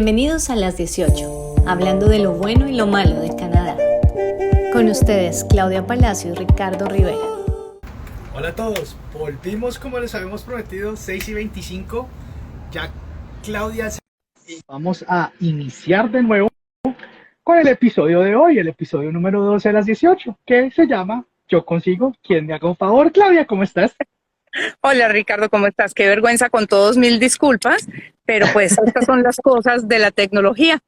Bienvenidos a Las 18, hablando de lo bueno y lo malo de Canadá. Con ustedes, Claudia Palacio y Ricardo Rivera. Hola a todos, volvimos como les habíamos prometido, 6:25, ya Claudia y vamos a iniciar de nuevo con el episodio de hoy, el episodio número 12 de Las 18, que se llama Yo consigo quien me haga un favor. Claudia, ¿cómo estás? Hola Ricardo, ¿cómo estás? Qué vergüenza, con todos mil disculpas, pero pues estas son las cosas de la tecnología.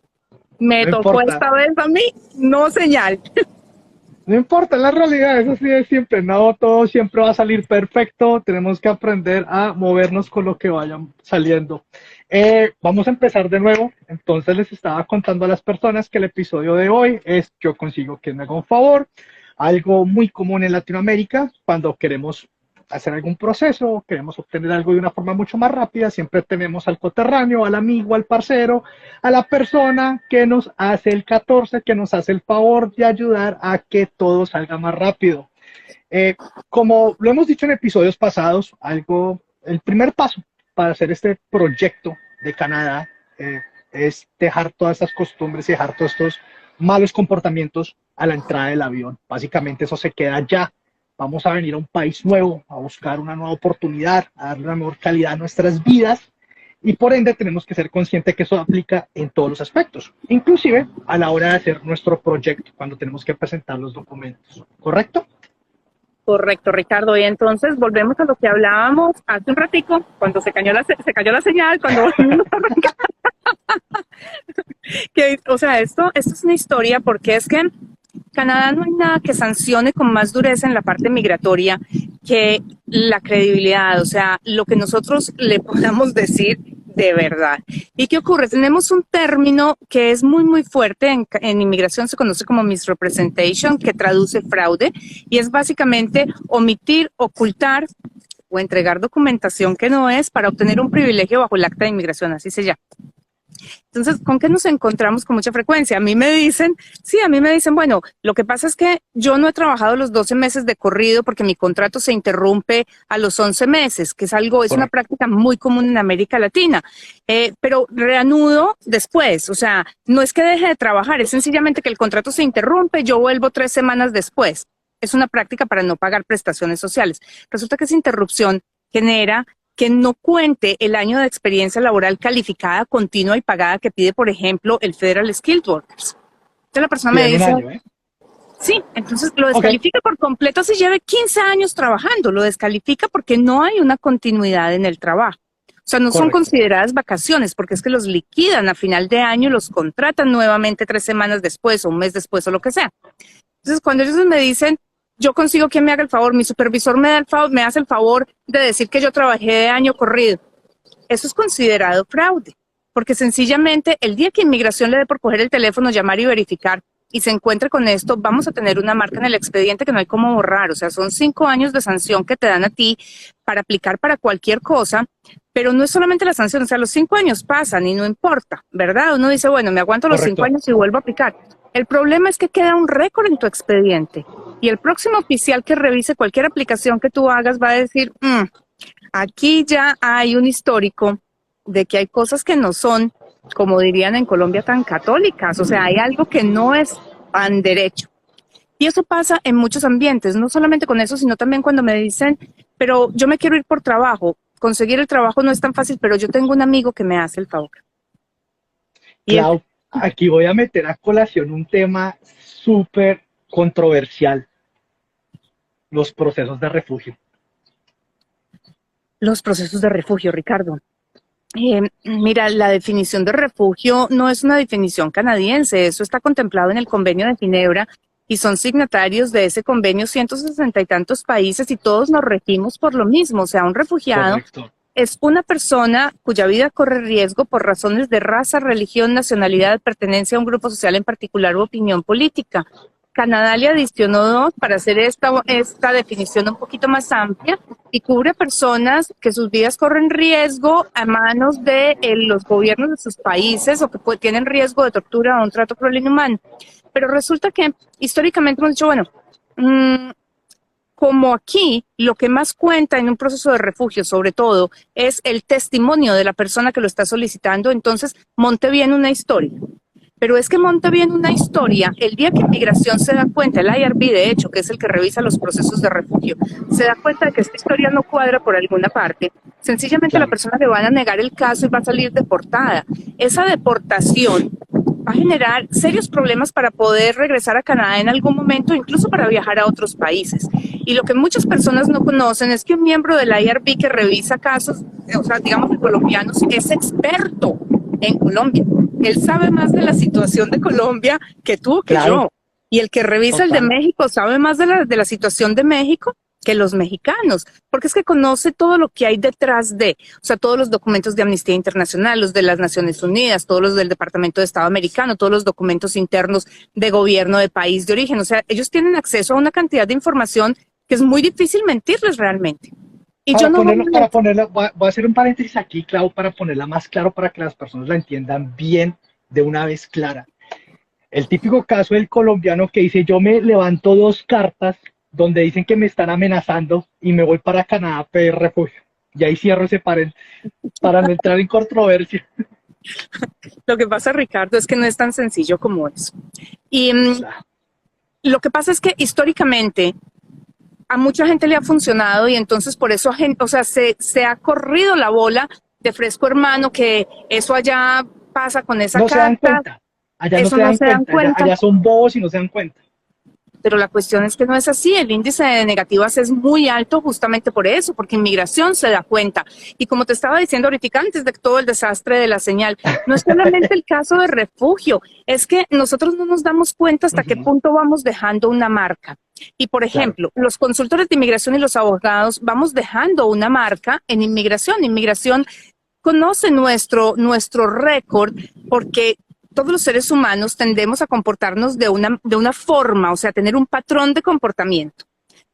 Me No tocó importa. esta vez a mí, no señal. No importa, la realidad es así de siempre, no todo siempre va a salir perfecto, tenemos que aprender a movernos con lo que vaya saliendo. Vamos a empezar de nuevo, entonces les estaba contando a las personas que el episodio de hoy es Yo consigo quien me haga un favor, algo muy común en Latinoamérica cuando queremos hacer algún proceso, queremos obtener algo de una forma mucho más rápida, siempre tenemos al coterráneo, al amigo, al parcero, a la persona que nos hace el 14, que nos hace el favor de ayudar a que todo salga más rápido. Como lo hemos dicho en episodios pasados, el primer paso para hacer este proyecto de Canadá es dejar todas estas costumbres y dejar todos estos malos comportamientos a la entrada del avión. Básicamente eso se queda ya. Vamos a venir a un país nuevo, a buscar una nueva oportunidad, a darle una mejor calidad a nuestras vidas y por ende tenemos que ser conscientes que eso aplica en todos los aspectos, inclusive a la hora de hacer nuestro proyecto, cuando tenemos que presentar los documentos, ¿correcto? Correcto, Ricardo. Y entonces volvemos a lo que hablábamos hace un ratico, cuando se cayó la señal, cuando volvimos a arrancar. O sea, esto es una historia porque es que Canadá no hay nada que sancione con más dureza en la parte migratoria que la credibilidad, o sea, lo que nosotros le podamos decir de verdad. ¿Y qué ocurre? Tenemos un término que es muy fuerte en inmigración, se conoce como misrepresentation, que traduce fraude, y es básicamente omitir, ocultar o entregar documentación que no es para obtener un privilegio bajo el acta de inmigración, así se llama. Entonces, ¿con qué nos encontramos con mucha frecuencia? A mí me dicen, bueno, lo que pasa es que yo no he trabajado los 12 meses de corrido porque mi contrato se interrumpe a los 11 meses, que es una práctica muy común en América Latina, pero reanudo después, o sea, no es que deje de trabajar, es sencillamente que el contrato se interrumpe, yo vuelvo 3 semanas después. Es una práctica para no pagar prestaciones sociales. Resulta que esa interrupción genera que no cuente el año de experiencia laboral calificada, continua y pagada que pide, por ejemplo, el Federal Skilled Workers. Entonces la persona me dice, un año, sí, entonces lo descalifica por completo si lleve 15 años trabajando, lo descalifica porque no hay una continuidad en el trabajo. O sea, no son consideradas vacaciones porque es que los liquidan a final de año, los contratan nuevamente 3 semanas después o un mes después o lo que sea. Entonces cuando ellos me dicen, yo consigo quien me haga el favor, mi supervisor me hace el favor de decir que yo trabajé de año corrido. Eso es considerado fraude, porque sencillamente el día que inmigración le dé por coger el teléfono, llamar y verificar y se encuentre con esto, vamos a tener una marca en el expediente que no hay cómo borrar. O sea, son 5 años de sanción que te dan a ti para aplicar para cualquier cosa, pero no es solamente la sanción, o sea, los 5 años pasan y no importa, ¿verdad? Uno dice, bueno, me aguanto los 5 años y vuelvo a aplicar. El problema es que queda un récord en tu expediente y el próximo oficial que revise cualquier aplicación que tú hagas va a decir, aquí ya hay un histórico de que hay cosas que no son, como dirían en Colombia, tan católicas. O sea, hay algo que no es tan derecho. Y eso pasa en muchos ambientes, no solamente con eso, sino también cuando me dicen, pero yo me quiero ir por trabajo. Conseguir el trabajo no es tan fácil, pero yo tengo un amigo que me hace el favor. Clau, aquí voy a meter a colación un tema súper controversial, los procesos de refugio. Los procesos de refugio, Ricardo. Mira, la definición de refugio no es una definición canadiense, eso está contemplado en el Convenio de Ginebra y son signatarios de ese convenio 160 y tantos países y todos nos regimos por lo mismo. O sea, un refugiado es una persona cuya vida corre riesgo por razones de raza, religión, nacionalidad, pertenencia a un grupo social en particular u opinión política. Canadá le adicionó 2 para hacer esta definición un poquito más amplia y cubre personas que sus vidas corren riesgo a manos de los gobiernos de sus países o que tienen riesgo de tortura o un trato cruel e inhumano. Pero resulta que históricamente hemos dicho, bueno, como aquí lo que más cuenta en un proceso de refugio, sobre todo, es el testimonio de la persona que lo está solicitando, entonces monte bien una historia. Pero es que monte bien una historia, el día que Inmigración se da cuenta, el IRB de hecho, que es el que revisa los procesos de refugio, se da cuenta de que esta historia no cuadra por alguna parte, sencillamente a la persona le van a negar el caso y va a salir deportada. Esa deportación va a generar serios problemas para poder regresar a Canadá en algún momento, incluso para viajar a otros países. Y lo que muchas personas no conocen es que un miembro del IRB que revisa casos, o sea, digamos de colombianos, es experto en Colombia. Él sabe más de la situación de Colombia que tú, que yo. Y el que revisa el de México sabe más de la situación de México que los mexicanos, porque es que conoce todo lo que hay detrás de, o sea, todos los documentos de Amnistía Internacional, los de las Naciones Unidas, todos los del Departamento de Estado americano, todos los documentos internos de gobierno de país de origen. O sea, ellos tienen acceso a una cantidad de información que es muy difícil mentirles realmente. Y para yo no ponerla, voy a hacer un paréntesis aquí, Clau, para ponerla más claro para que las personas la entiendan bien de una vez clara. El típico caso del colombiano que dice, yo me levanto 2 cartas donde dicen que me están amenazando y me voy para Canadá a pedir refugio. Y ahí cierro ese paréntesis para no entrar en controversia. Lo que pasa, Ricardo, es que no es tan sencillo como eso. Y lo que pasa es que históricamente a mucha gente le ha funcionado y entonces por eso, o sea, se ha corrido la bola de fresco hermano que eso allá pasa con esa carta. No se dan cuenta. Allá no se dan cuenta. Allá son bobos y no se dan cuenta. Pero la cuestión es que no es así. El índice de negativas es muy alto justamente por eso, porque Inmigración se da cuenta. Y como te estaba diciendo ahorita, antes de todo el desastre de la señal, no es solamente el caso de refugio, es que nosotros no nos damos cuenta hasta qué punto vamos dejando una marca. Y, por ejemplo, los consultores de inmigración y los abogados vamos dejando una marca en inmigración. Inmigración conoce nuestro récord porque todos los seres humanos tendemos a comportarnos de una forma, o sea, tener un patrón de comportamiento.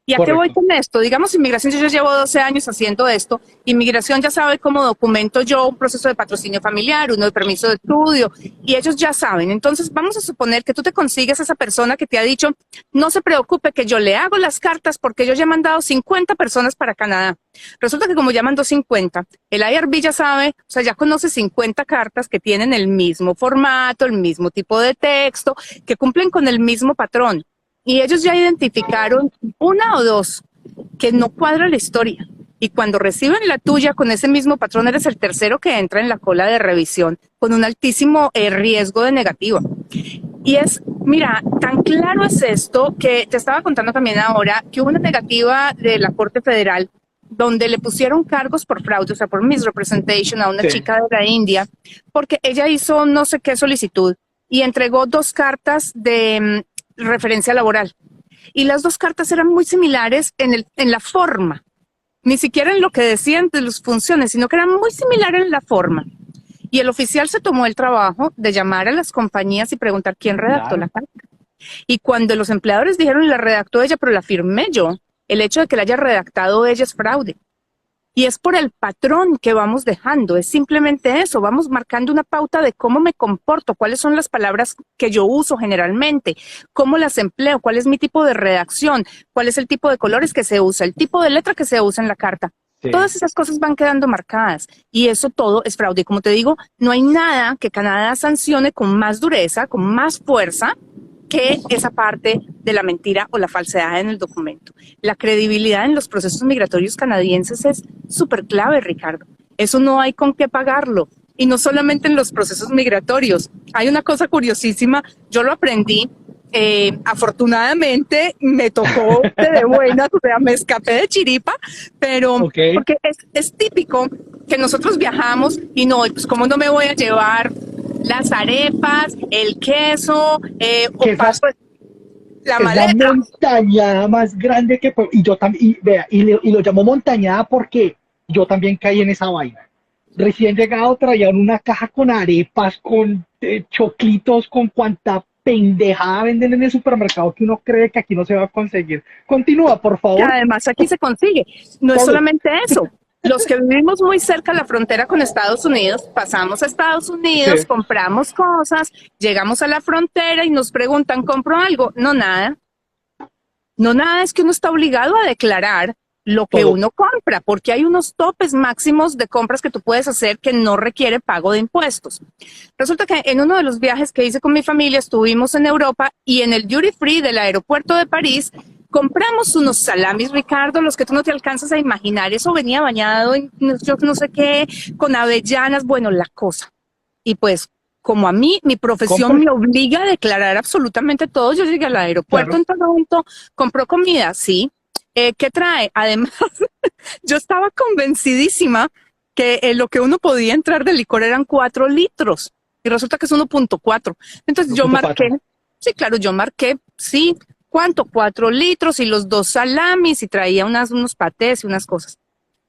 ¿Y a qué voy con esto? Digamos, Inmigración, yo llevo 12 años haciendo esto. Inmigración ya sabe cómo documento yo un proceso de patrocinio familiar, uno de permiso de estudio, y ellos ya saben. Entonces, vamos a suponer que tú te consigues a esa persona que te ha dicho, no se preocupe que yo le hago las cartas porque yo ya he mandado 50 personas para Canadá. Resulta que como ya mandó 50, el IRB ya sabe, o sea, ya conoce 50 cartas que tienen el mismo formato, el mismo tipo de texto, que cumplen con el mismo patrón. Y ellos ya identificaron 1 o 2 que no cuadra la historia. Y cuando reciben la tuya con ese mismo patrón, eres el tercero que entra en la cola de revisión con un altísimo riesgo de negativa. Y es, mira, tan claro es esto que te estaba contando también ahora que hubo una negativa de la Corte Federal donde le pusieron cargos por fraude, o sea, por misrepresentation a una chica de la India, porque ella hizo no sé qué solicitud y entregó 2 cartas de referencia laboral. Y las 2 cartas eran muy similares en la forma, ni siquiera en lo que decían de las funciones, sino que eran muy similares en la forma. Y el oficial se tomó el trabajo de llamar a las compañías y preguntar quién redactó la carta. Y cuando los empleadores dijeron la redactó ella, pero la firmé yo, el hecho de que la haya redactado ella es fraude. Y es por el patrón que vamos dejando, es simplemente eso, vamos marcando una pauta de cómo me comporto, cuáles son las palabras que yo uso generalmente, cómo las empleo, cuál es mi tipo de redacción, cuál es el tipo de colores que se usa, el tipo de letra que se usa en la carta. Sí. Todas esas cosas van quedando marcadas y eso todo es fraude. Y como te digo, no hay nada que Canadá sancione con más dureza, con más fuerza, que esa parte de la mentira o la falsedad en el documento. La credibilidad en los procesos migratorios canadienses es súper clave, Ricardo. Eso no hay con qué pagarlo. Y no solamente en los procesos migratorios. Hay una cosa curiosísima, yo lo aprendí, afortunadamente me tocó de buenas, o sea, me escapé de chiripa, pero porque es típico que nosotros viajamos y no, pues cómo no me voy a llevar las arepas, el queso, o paso la maleta. La montañada más grande que y yo también, y lo llamo montañada porque yo también caí en esa vaina. Recién llegado traían una caja con arepas, con choclitos, con cuanta pendejada venden en el supermercado que uno cree que aquí no se va a conseguir. Continúa, por favor. Y además aquí se consigue. No es solamente eso. Los que vivimos muy cerca de la frontera con Estados Unidos, pasamos a Estados Unidos, compramos cosas, llegamos a la frontera y nos preguntan, ¿compro algo? No, nada. No nada es que uno está obligado a declarar lo que Todo. uno compra, porque hay unos topes máximos de compras que tú puedes hacer que no requiere pago de impuestos. Resulta que en uno de los viajes que hice con mi familia estuvimos en Europa y en el duty free del aeropuerto de París compramos unos salamis, Ricardo, los que tú no te alcanzas a imaginar. Eso venía bañado en yo no sé qué, con avellanas, bueno, la cosa. Y pues, como a mí, mi profesión Compre. me obliga a declarar absolutamente todo, yo llegué al aeropuerto Claro. en Toronto, compró comida, sí. ¿Qué trae? Además, yo estaba convencidísima que lo que uno podía entrar de licor eran 4 litros y resulta que es 1.4. Entonces yo 1.4. marqué, sí, claro, yo marqué, sí, ¿cuánto? 4 litros y los 2 salamis y traía unos patés y unas cosas.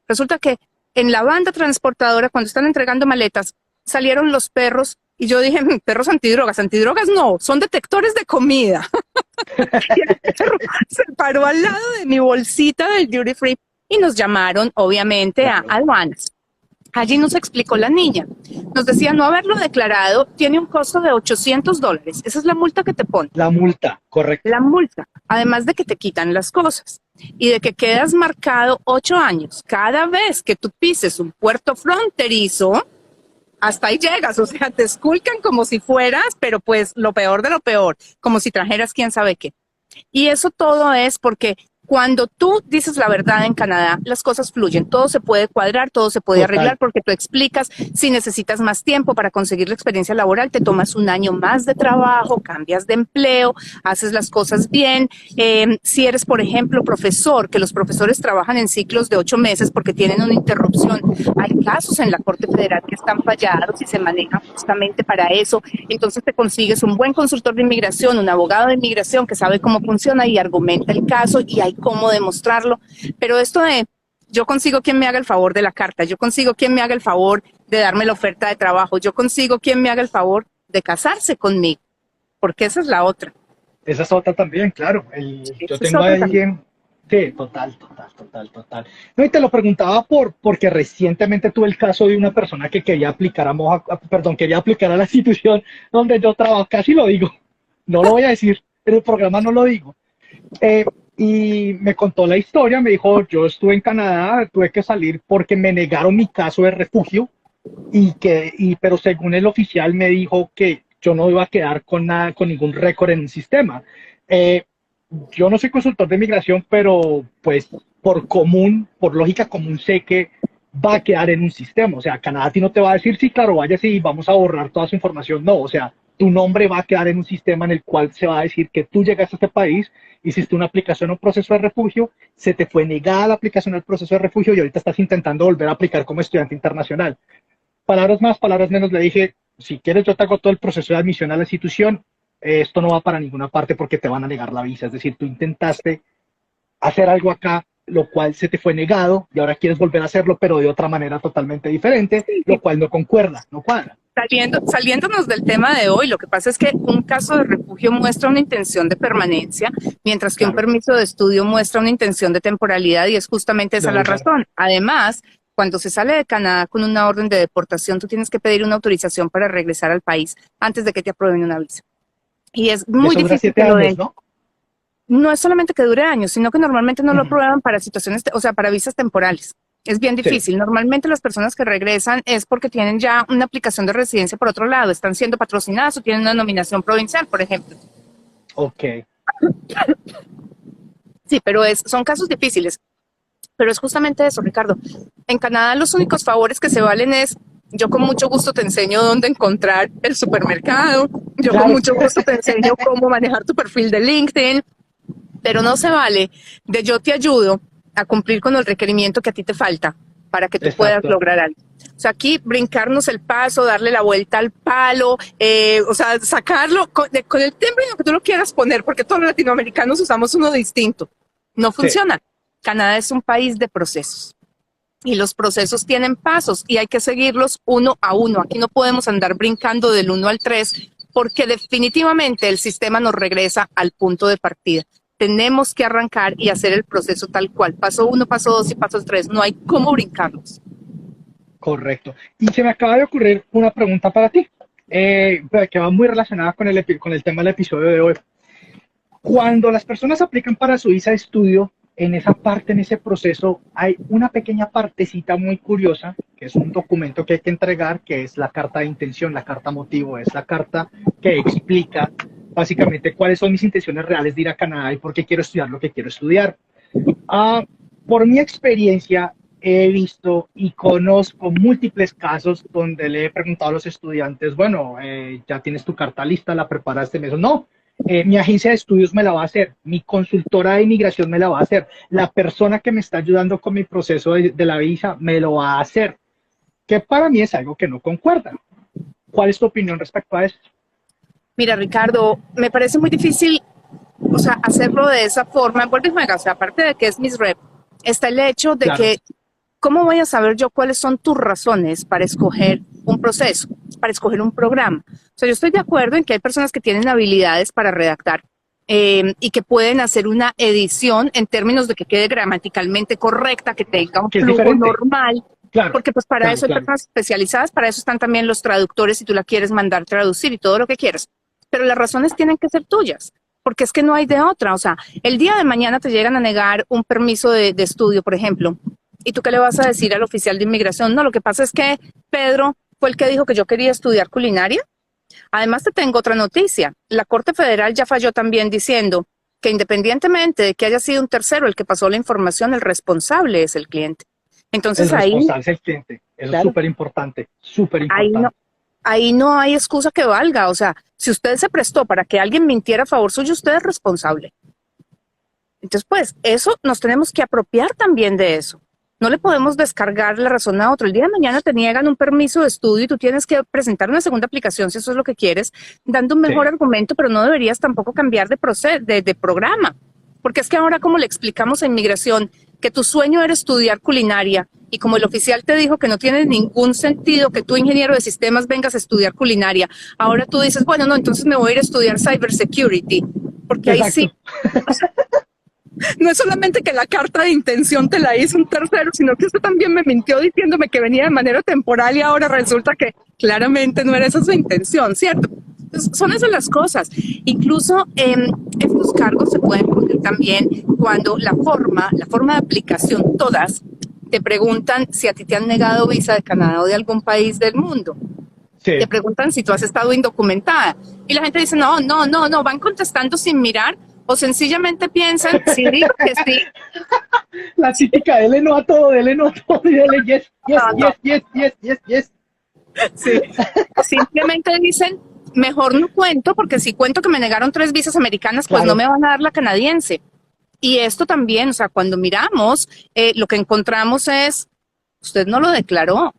Resulta que en la banda transportadora, cuando están entregando maletas, salieron los perros y yo dije, perros antidrogas no, son detectores de comida. Y el perro se paró al lado de mi bolsita del duty free y nos llamaron, obviamente, a Claro. aduanas. Allí nos explicó la niña. Nos decía, no haberlo declarado tiene un costo de $800. Esa es la multa que te ponen. La multa, correcto. La multa, además de que te quitan las cosas y de que quedas marcado 8 años cada vez que tú pises un puerto fronterizo, hasta ahí llegas, o sea, te esculcan como si fueras, pero pues lo peor de lo peor, como si trajeras quién sabe qué. Y eso todo es porque cuando tú dices la verdad en Canadá, las cosas fluyen, todo se puede cuadrar, todo se puede Total. arreglar porque tú explicas, si necesitas más tiempo para conseguir la experiencia laboral, te tomas un año más de trabajo, cambias de empleo, haces las cosas bien. Si eres, por ejemplo, profesor, que los profesores trabajan en ciclos de 8 meses porque tienen una interrupción, hay casos en la Corte Federal que están fallados y se manejan justamente para eso. Entonces te consigues un buen consultor de inmigración, un abogado de inmigración que sabe cómo funciona y argumenta el caso y hay cómo demostrarlo. Pero esto de yo consigo quien me haga el favor de la carta, yo consigo quien me haga el favor de darme la oferta de trabajo, yo consigo quien me haga el favor de casarse conmigo, porque esa es la otra. Esa es otra también, claro. Yo Esa es tengo a otra también. alguien. Sí, total, total, total, total. No, y te lo preguntaba porque recientemente tuve el caso de una persona que quería aplicar perdón, quería aplicar a la institución donde yo trabajo, casi lo digo, no lo voy a decir, en el programa no lo digo. Eh, y me contó la historia, me dijo, yo estuve en Canadá, tuve que salir porque me negaron mi caso de refugio pero según el oficial me dijo que yo no iba a quedar con nada, con ningún récord en el sistema. Eh, yo no soy consultor de migración, pero pues por lógica común sé que va a quedar en un sistema. O sea, Canadá a ti no te va a decir, sí, claro, vaya, sí, vamos a borrar toda su información. No, o sea, tu nombre va a quedar en un sistema en el cual se va a decir que tú llegaste a este país, hiciste una aplicación a un proceso de refugio, se te fue negada la aplicación al proceso de refugio y ahorita estás intentando volver a aplicar como estudiante internacional. Palabras más, palabras menos, le dije, si quieres yo te hago todo el proceso de admisión a la institución, esto no va para ninguna parte porque te van a negar la visa. Es decir, tú intentaste hacer algo acá, lo cual se te fue negado y ahora quieres volver a hacerlo, pero de otra manera totalmente diferente, lo cual no concuerda, no cuadra. Saliéndonos del tema de hoy, lo que pasa es que un caso de refugio muestra una intención de permanencia, mientras que un Claro. permiso de estudio muestra una intención de temporalidad y es justamente esa De la volver. razón. Además, cuando se sale de Canadá con una orden de deportación, tú tienes que pedir una autorización para regresar al país antes de que te aprueben una visa. Y es Y muy eso dura difícil 7 que lo años, den. ¿no? No es solamente que dure años, sino que normalmente no lo Ujú. aprueban para situaciones, o sea, para visas temporales. Es bien Sí, difícil. Normalmente las personas que regresan es porque tienen ya una aplicación de residencia por otro lado, están siendo patrocinadas o tienen una nominación provincial, por ejemplo. ok. Sí, pero son casos difíciles. Pero es justamente eso, Ricardo. En Canadá los únicos favores que se valen es, yo con mucho gusto te enseño dónde encontrar el supermercado, yo con Claro. mucho gusto te enseño cómo manejar tu perfil de LinkedIn, pero no se vale de yo te ayudo a cumplir con el requerimiento que a ti te falta para que tú puedas Exacto. lograr algo. O sea, aquí brincarnos el paso, darle la vuelta al palo, o sea, sacarlo con el término que tú lo quieras poner, porque todos los latinoamericanos usamos uno distinto. No Sí, funciona. Canadá es un país de procesos y los procesos tienen pasos y hay que seguirlos uno a uno. Aquí no podemos andar brincando del 1 al 3 porque definitivamente el sistema nos regresa al punto de partida. Tenemos que arrancar y hacer el proceso tal cual. Paso 1, paso 2 y paso 3. No hay cómo brincarlos. correcto. Y se me acaba de ocurrir una pregunta para ti, que va muy relacionada con con el tema del episodio de hoy. Cuando las personas aplican para su visa de estudio, en esa parte, en ese proceso, hay una pequeña partecita muy curiosa, que es un documento que hay que entregar, que es la carta de intención, la carta motivo, es la carta que explica básicamente cuáles son mis intenciones reales de ir a Canadá y por qué quiero estudiar lo que quiero estudiar. Por mi experiencia, he visto y conozco múltiples casos donde le he preguntado a los estudiantes, bueno, ya tienes tu carta lista, la preparaste, me dijo, no, mi agencia de estudios me la va a hacer, mi consultora de inmigración me la va a hacer, la persona que me está ayudando con mi proceso de la visa me lo va a hacer, que para mí es algo que no concuerda. ¿Cuál es tu opinión respecto a esto? Mira, Ricardo, me parece muy difícil, o sea, hacerlo de esa forma. Vuelve y juega, o sea, aparte de que es mis rep, está el hecho de Claro. que, ¿cómo voy a saber yo cuáles son tus razones para escoger un proceso, para escoger un programa? O sea, yo estoy de acuerdo en que hay personas que tienen habilidades para redactar y que pueden hacer una edición en términos de que quede gramaticalmente correcta, que tenga un Que es flujo diferente. normal. Claro, Porque pues para claro, eso hay claro. personas especializadas, para eso están también los traductores si tú la quieres mandar traducir y todo lo que quieras. Pero las razones tienen que ser tuyas, porque es que no hay de otra. O sea, el día de mañana te llegan a negar un permiso de estudio, por ejemplo, ¿y tú qué le vas a decir al oficial de inmigración? No, lo que pasa es que Pedro fue el que dijo que yo quería estudiar culinaria. Además te tengo otra noticia. La Corte Federal ya falló también diciendo que independientemente de que haya sido un tercero el que pasó la información, el responsable es el cliente. Entonces El ahí, responsable es el cliente. Eso es claro, súper importante, súper ahí no, importante. ahí no hay excusa que valga. O sea, si usted se prestó para que alguien mintiera a favor suyo, usted es responsable. Entonces, pues, eso nos tenemos que apropiar también de eso. No le podemos descargar la razón a otro. El día de mañana te niegan un permiso de estudio y tú tienes que presentar una segunda aplicación si eso es lo que quieres, dando un mejor Sí. argumento, pero no deberías tampoco cambiar de programa. Porque es que ahora, como le explicamos a inmigración, que tu sueño era estudiar culinaria y como el oficial te dijo que no tiene ningún sentido que tú, ingeniero de sistemas, vengas a estudiar culinaria, ahora tú dices, bueno, no, entonces me voy a ir a estudiar cybersecurity, porque ahí sí, Exacto. no es solamente que la carta de intención te la hizo un tercero, sino que usted también me mintió diciéndome que venía de manera temporal y ahora resulta que claramente no era esa su intención, ¿cierto? Entonces, son esas las cosas. Incluso estos cargos se pueden poner también cuando la forma de aplicación, todas, te preguntan si a ti te han negado visa de Canadá o de algún país del mundo. Sí. Te preguntan si tú has estado indocumentada. Y la gente dice, no, no, no, no, van contestando sin mirar o sencillamente piensan, sí, digo que sí. La típica, dele no a todo, dele no a todo, y dele yes, yes, No, no. yes, yes, yes, yes, yes. Sí. Simplemente dicen, mejor no cuento, porque si cuento que me negaron 3 visas americanas, pues Claro. no me van a dar la canadiense. Y esto también, o sea, cuando miramos, lo que encontramos es, usted no lo declaró.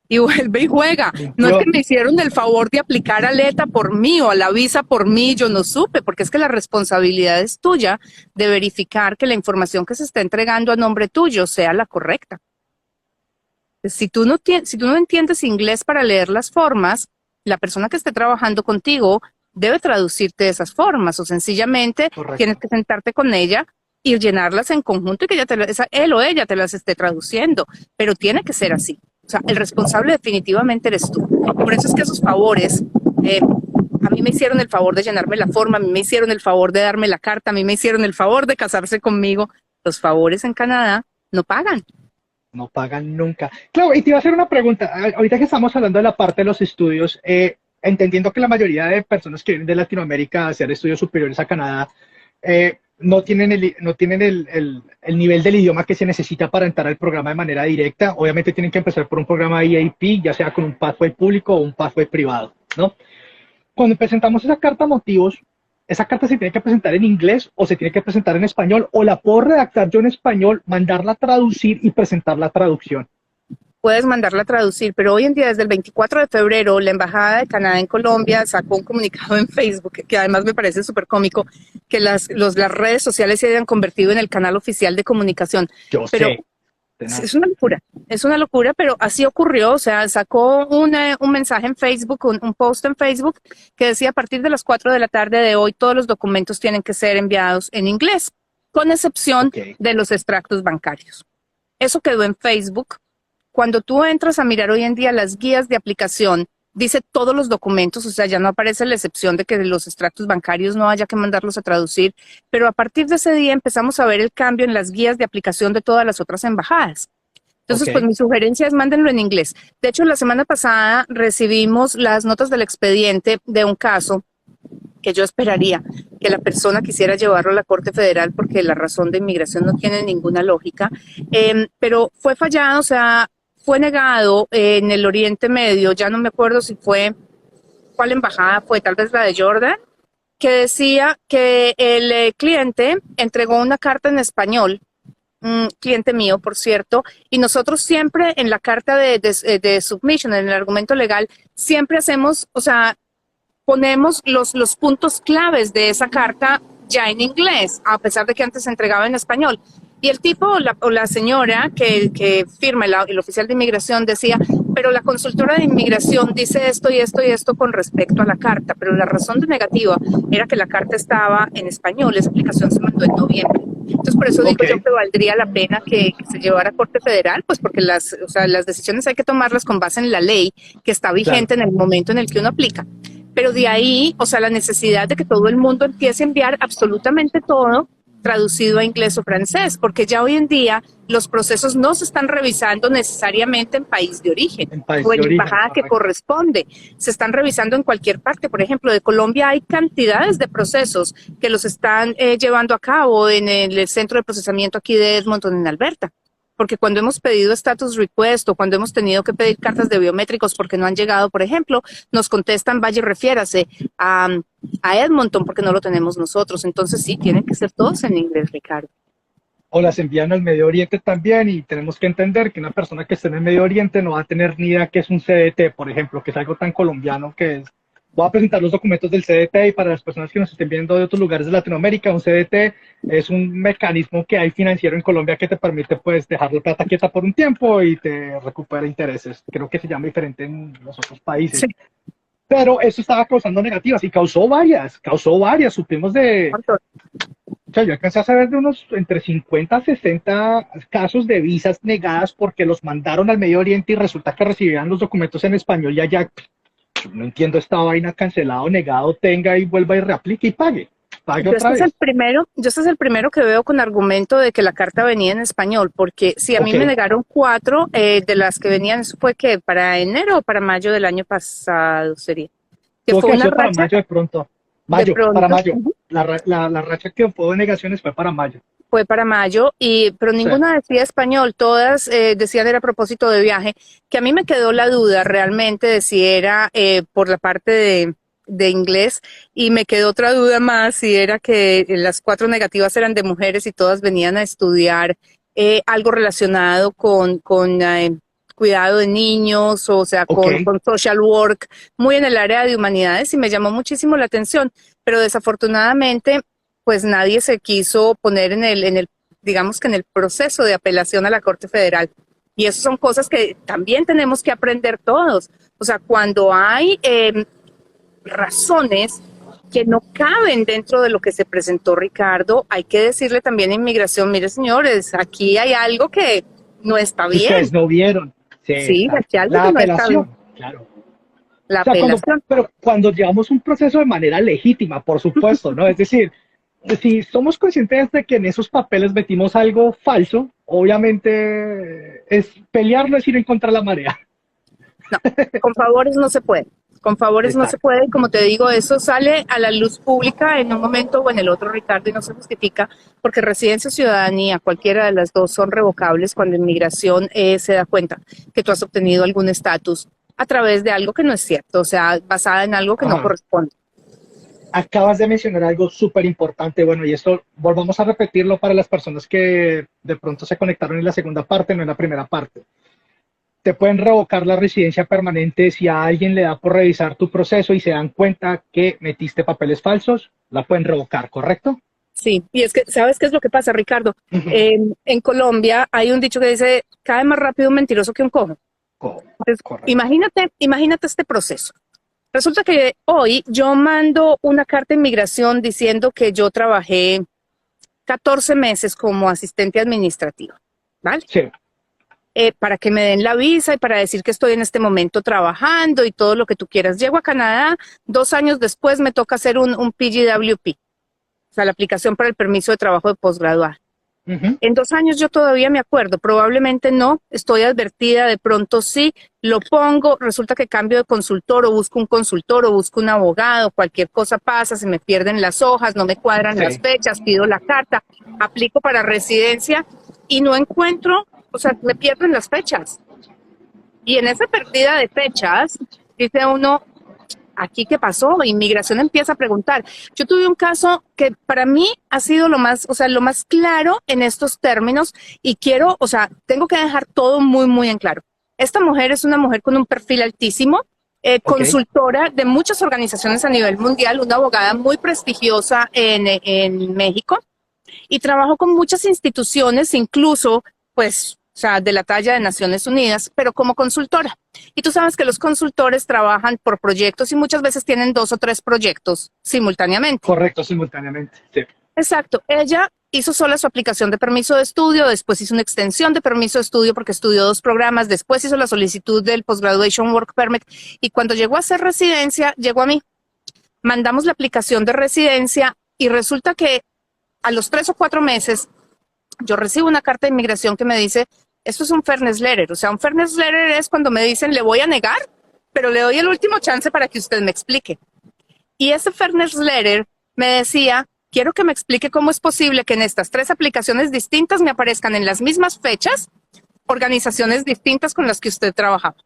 Y vuelve y juega. No es que me hicieron el favor de aplicar a Aleta por mí o a la visa por mí, yo no supe, porque es que la responsabilidad es tuya de verificar que la información que se está entregando a nombre tuyo sea la correcta. Si tú no entiendes inglés para leer las formas, la persona que esté trabajando contigo debe traducirte esas formas o sencillamente Correcto. tienes que sentarte con ella y llenarlas en conjunto y que él o ella te las esté traduciendo, pero tiene que ser así. O sea, el responsable definitivamente eres tú. Por eso es que esos favores, a mí me hicieron el favor de llenarme la forma, a mí me hicieron el favor de darme la carta, a mí me hicieron el favor de casarse conmigo. Los favores en Canadá no pagan. No pagan nunca. Claro, y te iba a hacer una pregunta. Ahorita que estamos hablando de la parte de los estudios, entendiendo que la mayoría de personas que vienen de Latinoamérica a hacer estudios superiores a Canadá, no tienen el nivel del idioma que se necesita para entrar al programa de manera directa. Obviamente tienen que empezar por un programa EAP, ya sea con un pathway público o un pathway privado, ¿no? Cuando presentamos esa carta motivos, esa carta se tiene que presentar en inglés o se tiene que presentar en español, o la puedo redactar yo en español, mandarla a traducir y presentar la traducción. Puedes mandarla a traducir, pero hoy en día, desde el 24 de febrero, la Embajada de Canadá en Colombia sacó un comunicado en Facebook, que además me parece súper cómico, que las redes sociales se hayan convertido en el canal oficial de comunicación. Yo Pero sé. es una locura, pero así ocurrió. O sea, sacó un mensaje en Facebook, un post en Facebook, que decía: a partir de las 4 de la tarde de hoy, todos los documentos tienen que ser enviados en inglés, con excepción de los extractos bancarios. Eso quedó en Facebook. Cuando tú entras a mirar hoy en día las guías de aplicación, dice todos los documentos, o sea, ya no aparece la excepción de que los extractos bancarios no haya que mandarlos a traducir, pero a partir de ese día empezamos a ver el cambio en las guías de aplicación de todas las otras embajadas. Entonces, pues mi sugerencia es mándenlo en inglés. De hecho, la semana pasada recibimos las notas del expediente de un caso que yo esperaría que la persona quisiera llevarlo a la Corte Federal porque la razón de inmigración no tiene ninguna lógica, pero fue fallado, o sea, fue negado en el Oriente Medio, ya no me acuerdo si fue, cuál embajada fue, tal vez la de Jordan, que decía que el cliente entregó una carta en español, un cliente mío, por cierto, y nosotros siempre en la carta de submission, en el argumento legal, siempre hacemos, o sea, ponemos los puntos claves de esa carta ya en inglés, a pesar de que antes se entregaba en español. Y el tipo o la señora que firma el oficial de inmigración decía, pero la consultora de inmigración dice esto y esto y esto con respecto a la carta, pero la razón de negativa era que la carta estaba en español, esa aplicación se mandó en noviembre. Entonces, por eso digo yo que valdría la pena que se llevara a Corte Federal, pues porque las decisiones hay que tomarlas con base en la ley que está vigente en el momento en el que uno aplica. Pero de ahí, o sea, la necesidad de que todo el mundo empiece a enviar absolutamente todo traducido a inglés o francés, porque ya hoy en día los procesos no se están revisando necesariamente en país de origen o en embajada que corresponde, se están revisando en cualquier parte. Por ejemplo, de Colombia hay cantidades de procesos que los están llevando a cabo en el centro de procesamiento aquí de Edmonton, en Alberta. Porque cuando hemos pedido status request o cuando hemos tenido que pedir cartas de biométricos porque no han llegado, por ejemplo, nos contestan, vaya, refiérase a Edmonton porque no lo tenemos nosotros. Entonces sí, tienen que ser todos en inglés, Ricardo. O las envían al Medio Oriente también, y tenemos que entender que una persona que esté en el Medio Oriente no va a tener ni idea qué es un CDT, por ejemplo, que es algo tan colombiano que es. Voy a presentar los documentos del CDT, y para las personas que nos estén viendo de otros lugares de Latinoamérica, un CDT es un mecanismo que hay financiero en Colombia que te permite, pues, dejar la plata quieta por un tiempo y te recupera intereses. Creo que se llama diferente en los otros países. Sí. Pero eso estaba causando negativas y causó varias. Supimos de... O sea, yo alcancé a saber de unos entre 50 a 60 casos de visas negadas porque los mandaron al Medio Oriente y resulta que recibían los documentos en español y allá... No entiendo esta vaina, cancelado, negado, tenga y vuelva y reaplique y pague. Yo este es el primero que veo con argumento de que la carta venía en español, porque si a mí me negaron 4 de las que venían, eso fue que para enero o para mayo del año pasado sería. Que fue una racha para mayo de pronto. Para mayo. La racha que fue de negaciones fue para mayo. Fue para mayo, pero ninguna decía español, todas decían era a propósito de viaje, que a mí me quedó la duda realmente de si era por la parte de inglés, y me quedó otra duda más si era que las 4 negativas eran de mujeres y todas venían a estudiar algo relacionado con cuidado de niños, o sea, con social work, muy en el área de humanidades, y me llamó muchísimo la atención, pero desafortunadamente pues nadie se quiso poner digamos que en el proceso de apelación a la Corte Federal. Y eso son cosas que también tenemos que aprender todos. O sea, cuando hay razones que no caben dentro de lo que se presentó, Ricardo, hay que decirle también a inmigración, mire señores, aquí hay algo que no está bien. Ustedes no vieron. Sí, hay algo que no está bien. Claro. La apelación. Pero cuando llevamos un proceso de manera legítima, por supuesto, ¿no? Es decir, si somos conscientes de que en esos papeles metimos algo falso, obviamente es pelear, no es ir en contra de la marea. No, con favores no se puede. Con favores no se puede, como te digo, eso sale a la luz pública en un momento o en el otro, Ricardo, y no se justifica, porque residencia o ciudadanía, cualquiera de las dos, son revocables cuando inmigración se da cuenta que tú has obtenido algún estatus a través de algo que no es cierto, o sea, basada en algo que no corresponde. Acabas de mencionar algo súper importante, bueno, y esto volvamos a repetirlo para las personas que de pronto se conectaron en la segunda parte, no en la primera parte. Te pueden revocar la residencia permanente si a alguien le da por revisar tu proceso y se dan cuenta que metiste papeles falsos, la pueden revocar, ¿correcto? Sí, y es que, ¿sabes qué es lo que pasa, Ricardo? En Colombia hay un dicho que dice, cae más rápido un mentiroso que un cojo. Entonces, imagínate este proceso. Resulta que hoy yo mando una carta de inmigración diciendo que yo trabajé 14 meses como asistente administrativo, ¿vale? Sí. para que me den la visa y para decir que estoy en este momento trabajando y todo lo que tú quieras. Llego a Canadá, 2 años después me toca hacer un PGWP, o sea, la aplicación para el permiso de trabajo de posgraduado. En 2 años yo todavía me acuerdo, probablemente no, estoy advertida, de pronto sí, lo pongo, resulta que cambio de consultor o busco un consultor o busco un abogado, cualquier cosa pasa, se me pierden las hojas, no me cuadran las fechas, pido la carta, aplico para residencia y no encuentro, o sea, me pierden las fechas. Y en esa pérdida de fechas, dice uno, ¿aquí qué pasó? Inmigración empieza a preguntar. Yo tuve un caso que para mí ha sido lo más, o sea, lo más claro en estos términos y quiero, o sea, tengo que dejar todo muy, muy en claro. Esta mujer es una mujer con un perfil altísimo, consultora de muchas organizaciones a nivel mundial, una abogada muy prestigiosa en México y trabajó con muchas instituciones, incluso, pues, o sea, de la talla de Naciones Unidas, pero como consultora. Y tú sabes que los consultores trabajan por proyectos y muchas veces tienen 2 o 3 proyectos simultáneamente. Correcto, simultáneamente, sí. Exacto. Ella hizo sola su aplicación de permiso de estudio, después hizo una extensión de permiso de estudio porque estudió 2 programas, después hizo la solicitud del Postgraduation Work Permit y cuando llegó a hacer residencia, llegó a mí. Mandamos la aplicación de residencia y resulta que a los 3 o 4 meses yo recibo una carta de inmigración que me dice, esto es un fairness letter. O sea, un fairness letter es cuando me dicen, le voy a negar, pero le doy el último chance para que usted me explique. Y ese fairness letter me decía, quiero que me explique cómo es posible que en estas 3 aplicaciones distintas me aparezcan en las mismas fechas organizaciones distintas con las que usted trabajaba.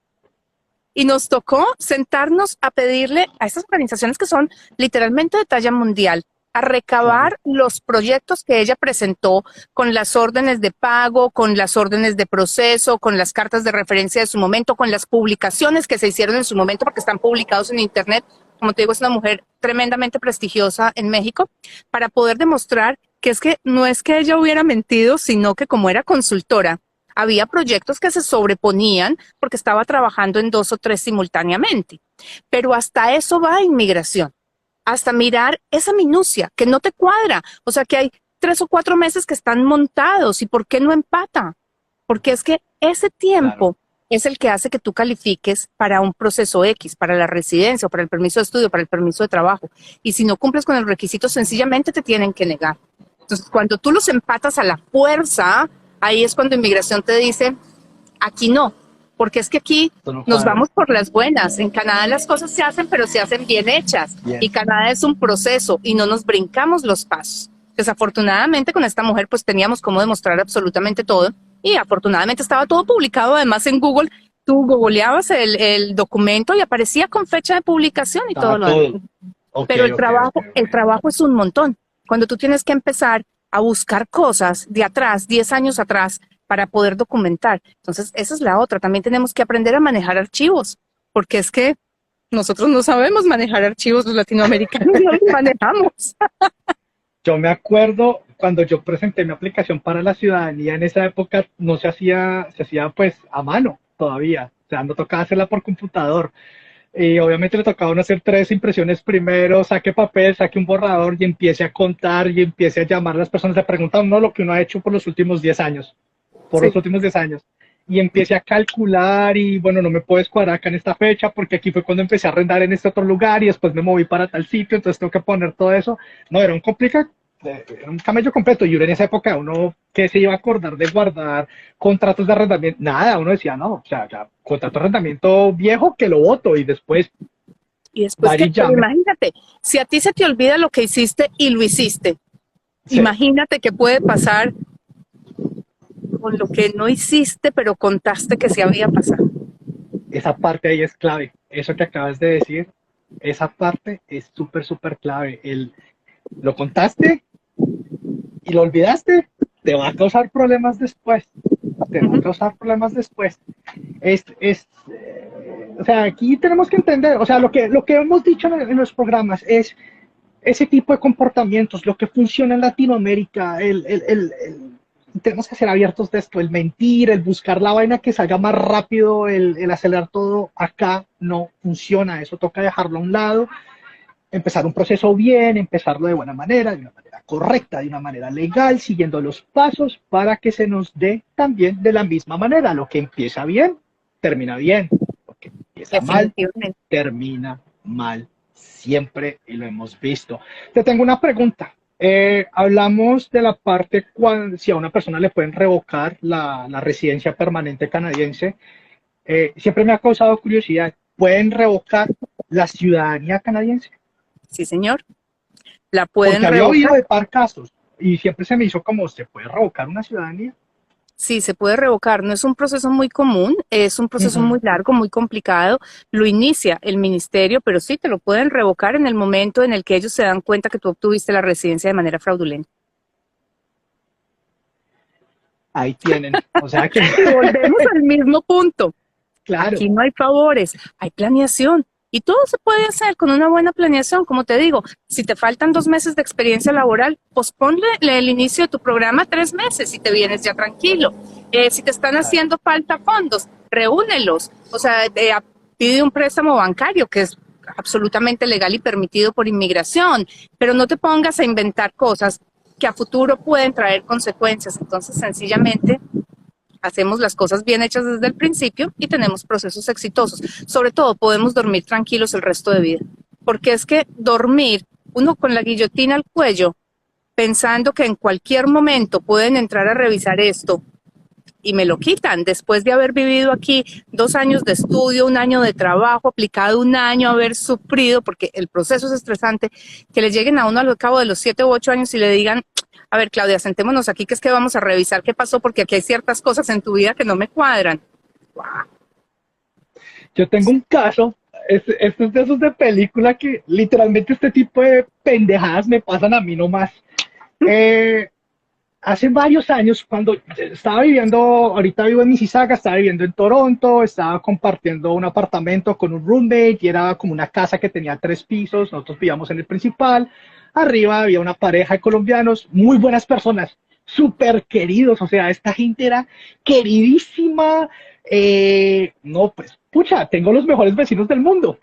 Y nos tocó sentarnos a pedirle a esas organizaciones que son literalmente de talla mundial, a recabar los proyectos que ella presentó con las órdenes de pago, con las órdenes de proceso, con las cartas de referencia de su momento, con las publicaciones que se hicieron en su momento porque están publicados en internet. Como te digo, es una mujer tremendamente prestigiosa en México para poder demostrar que es que no es que ella hubiera mentido, sino que como era consultora, había proyectos que se sobreponían porque estaba trabajando en 2 o 3 simultáneamente. Pero hasta eso va inmigración. Hasta mirar esa minucia que no te cuadra. O sea, que hay 3 o 4 meses que están montados. ¿Y por qué no empata? Porque es que ese tiempo es el que hace que tú califiques para un proceso X, para la residencia, o para el permiso de estudio, para el permiso de trabajo. Y si no cumples con el requisito, sencillamente te tienen que negar. Entonces, cuando tú los empatas a la fuerza, ahí es cuando inmigración te dice, aquí no. Porque es que aquí nos vamos por las buenas. En Canadá las cosas se hacen, pero se hacen bien hechas. Y Canadá es un proceso y no nos brincamos los pasos. Desafortunadamente con esta mujer pues teníamos cómo demostrar absolutamente todo. Y afortunadamente estaba todo publicado además en Google. Tú googleabas el documento y aparecía con fecha de publicación y todo lo demás. Pero el trabajo es un montón. Cuando tú tienes que empezar a buscar cosas de atrás, 10 años atrás, para poder documentar. Entonces, esa es la otra. También tenemos que aprender a manejar archivos, porque es que nosotros no sabemos manejar archivos, los latinoamericanos no los manejamos. Yo me acuerdo cuando yo presenté mi aplicación para la ciudadanía, en esa época no se hacía pues a mano todavía, o sea, no tocaba hacerla por computador. Y obviamente le tocaba a uno hacer 3 impresiones primero, saque papel, saque un borrador y empiece a contar y empiece a llamar a las personas, le preguntan a uno lo que uno ha hecho por los últimos 10 años. Los últimos 10 años, y empiece a calcular y bueno, no me puedo escuadrar acá en esta fecha porque aquí fue cuando empecé a arrendar en este otro lugar y después me moví para tal sitio, entonces tengo que poner todo eso. No, era un camello completo y en esa época uno que se iba a acordar de guardar contratos de arrendamiento, nada, uno decía no, o sea, ya, contrato de arrendamiento viejo que lo voto y después imagínate, si a ti se te olvida lo que hiciste y lo hiciste, imagínate qué puede pasar con lo que no hiciste, pero contaste que se había pasado. Esa parte ahí es clave. Eso que acabas de decir, esa parte es súper, súper clave. Lo contaste y lo olvidaste, te va a causar problemas después. O sea, aquí tenemos que entender, o sea, lo que hemos dicho en los programas es ese tipo de comportamientos, lo que funciona en Latinoamérica, tenemos que ser abiertos de esto, el mentir, el buscar la vaina que salga más rápido, el acelerar todo, acá no funciona, eso toca dejarlo a un lado, empezar un proceso bien, empezarlo de buena manera, de una manera correcta, de una manera legal, siguiendo los pasos para que se nos dé también de la misma manera. Lo que empieza bien, termina bien. Lo que empieza mal, termina mal siempre, y lo hemos visto. Te tengo una pregunta. Hablamos de la parte cuando si a una persona le pueden revocar la residencia permanente canadiense. Siempre me ha causado curiosidad. ¿Pueden revocar la ciudadanía canadiense? Sí, señor. La pueden Porque había revocar. oído de par casos y siempre se me hizo como, ¿se puede revocar una ciudadanía? Sí, se puede revocar. No es un proceso muy común, es un proceso muy largo, muy complicado. Lo inicia el ministerio, pero sí te lo pueden revocar en el momento en el que ellos se dan cuenta que tú obtuviste la residencia de manera fraudulenta. Ahí tienen. O sea que... Volvemos al mismo punto. Claro. Aquí no hay favores, hay planeación. Y todo se puede hacer con una buena planeación, como te digo. Si te faltan 2 meses de experiencia laboral, posponle el inicio de tu programa 3 meses y te vienes ya tranquilo. Si te están haciendo falta fondos, reúnelos. O sea, pide un préstamo bancario, que es absolutamente legal y permitido por inmigración, pero no te pongas a inventar cosas que a futuro pueden traer consecuencias. Entonces, sencillamente, hacemos las cosas bien hechas desde el principio y tenemos procesos exitosos. Sobre todo, podemos dormir tranquilos el resto de vida. Porque es que dormir, uno con la guillotina al cuello, pensando que en cualquier momento pueden entrar a revisar esto y me lo quitan, después de haber vivido aquí 2 años de estudio, 1 año de trabajo, aplicado 1 año, haber sufrido, porque el proceso es estresante, que le lleguen a uno al cabo de los 7 u 8 años y le digan: a ver, Claudia, sentémonos aquí, que es que vamos a revisar qué pasó, porque aquí hay ciertas cosas en tu vida que no me cuadran. Wow. Yo tengo un caso, esto es de esos de película que literalmente este tipo de pendejadas me pasan a mí nomás. Hace varios años, cuando estaba viviendo, ahorita vivo en Mississauga, estaba viviendo en Toronto, estaba compartiendo un apartamento con un roommate y era como una casa que tenía 3 pisos, nosotros vivíamos en el principal. Arriba había una pareja de colombianos, muy buenas personas, súper queridos, o sea, esta gente era queridísima. No, pues, pucha, tengo los mejores vecinos del mundo.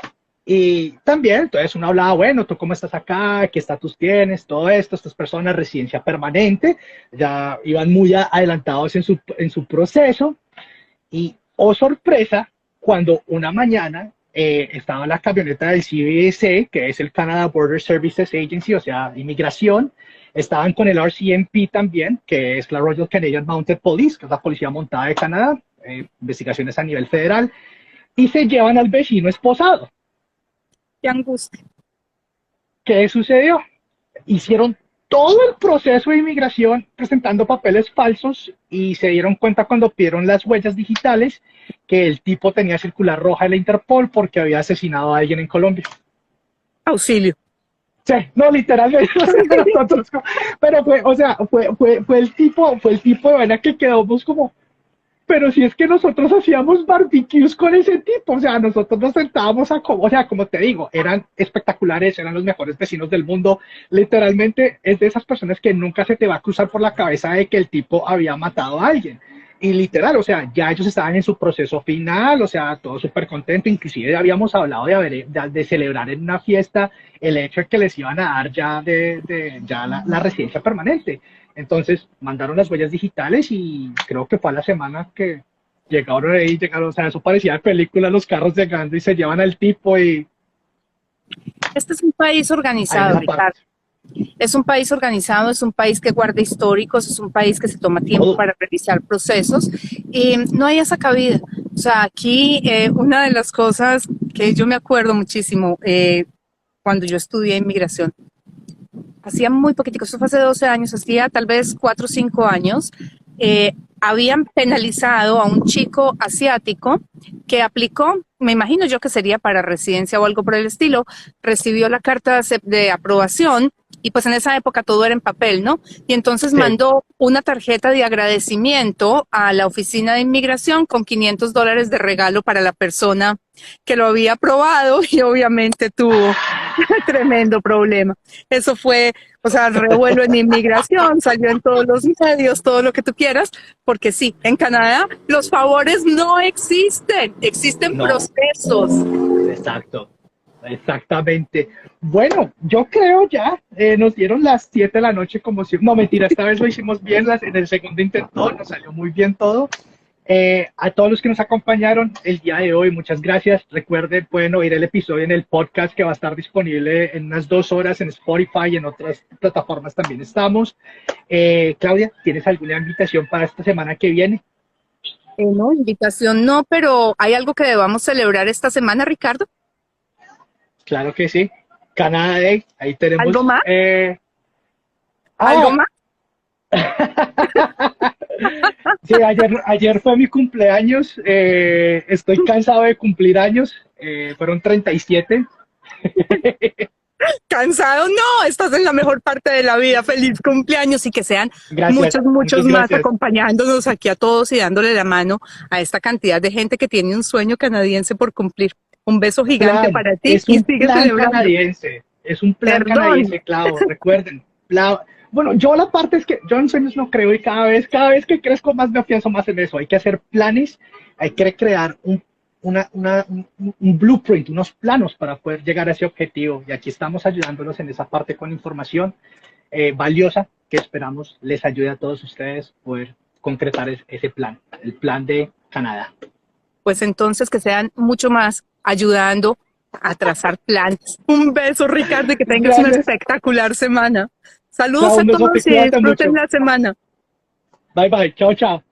Y también, entonces uno hablaba, bueno, ¿tú cómo estás acá? ¿Qué estatus tienes? Todo esto, estas personas, residencia permanente, ya iban muy adelantados en su proceso. Y, oh sorpresa, cuando una mañana estaba en la camioneta del CBSA, que es el Canada Border Services Agency, o sea, inmigración, estaban con el RCMP también, que es la Royal Canadian Mounted Police, que es la policía montada de Canadá, investigaciones a nivel federal, y se llevan al vecino esposado. ¡Qué angustia! ¿Qué sucedió? Hicieron todo el proceso de inmigración presentando papeles falsos y se dieron cuenta cuando pidieron las huellas digitales que el tipo tenía circular roja de la Interpol porque había asesinado a alguien en Colombia. Auxilio. Sí, no, literalmente. Pero fue el tipo de vaina que quedamos como, pero si es que nosotros hacíamos barbecues con ese tipo, o sea, nosotros nos sentábamos o sea, como te digo, eran espectaculares, eran los mejores vecinos del mundo, literalmente es de esas personas que nunca se te va a cruzar por la cabeza de que el tipo había matado a alguien, y literal, o sea, ya ellos estaban en su proceso final, o sea, todo súper contento, inclusive habíamos hablado de celebrar en una fiesta el hecho de que les iban a dar ya la residencia permanente. Entonces mandaron las huellas digitales y creo que fue a la semana que llegaron, o sea, eso parecía de película, los carros llegando y se llevan al tipo y... Este es un país organizado, Ricardo. Es un país organizado, es un país que guarda históricos, es un país que se toma tiempo para revisar procesos y no hay esa cabida. O sea, aquí una de las cosas que yo me acuerdo muchísimo cuando yo estudié inmigración, hacía muy poquitico, eso fue hace 12 años, hacía tal vez 4 o 5 años, habían penalizado a un chico asiático que aplicó, me imagino yo que sería para residencia o algo por el estilo, recibió la carta de aprobación y pues en esa época todo era en papel, ¿no? Y entonces mandó una tarjeta de agradecimiento a la oficina de inmigración con $500 de regalo para la persona que lo había aprobado y obviamente tuvo tremendo problema. Eso fue, o sea, revuelo en inmigración, salió en todos los medios, todo lo que tú quieras, porque sí, en Canadá los favores no existen, existen procesos. Exacto. Exactamente. Bueno, yo creo ya, nos dieron las 7 de la noche como si... No, mentira, esta vez lo hicimos bien, en el segundo intento nos salió muy bien todo. A todos los que nos acompañaron el día de hoy, muchas gracias. Recuerden, pueden oír el episodio en el podcast que va a estar disponible en unas 2 horas en Spotify y en otras plataformas también estamos. Claudia, ¿tienes alguna invitación para esta semana que viene? No, invitación no, pero ¿hay algo que debamos celebrar esta semana, Ricardo? Claro que sí. Canada Day, ahí tenemos. ¿Algo más? Ah, ¿Algo más? sí, ayer fue mi cumpleaños. Estoy cansado de cumplir años. Fueron 37. ¿Cansado? No, estás en la mejor parte de la vida. Feliz cumpleaños y que sean Gracias, muchos muchas más gracias. acompañándonos aquí a todos y dándole la mano a esta cantidad de gente que tiene un sueño canadiense por cumplir. Un beso gigante para ti Es y un sigue plan celebrando. canadiense. Es un plan Perdón. canadiense, Clau. Recuerden. Bueno, yo la parte es que yo en sueños no creo y cada vez que crezco más me afianzo más en eso. Hay que hacer planes, hay que crear un blueprint, unos planos para poder llegar a ese objetivo. Y aquí estamos ayudándolos en esa parte con información valiosa que esperamos les ayude a todos ustedes poder concretar ese plan, el plan de Canadá. Pues entonces que sean mucho más ayudando a trazar planes. Un beso, Ricardo, y que tengas una Gracias. espectacular semana. Saludos Chao, a un besote, todos y cuídate disfruten mucho. la semana. Bye bye, chao, chao.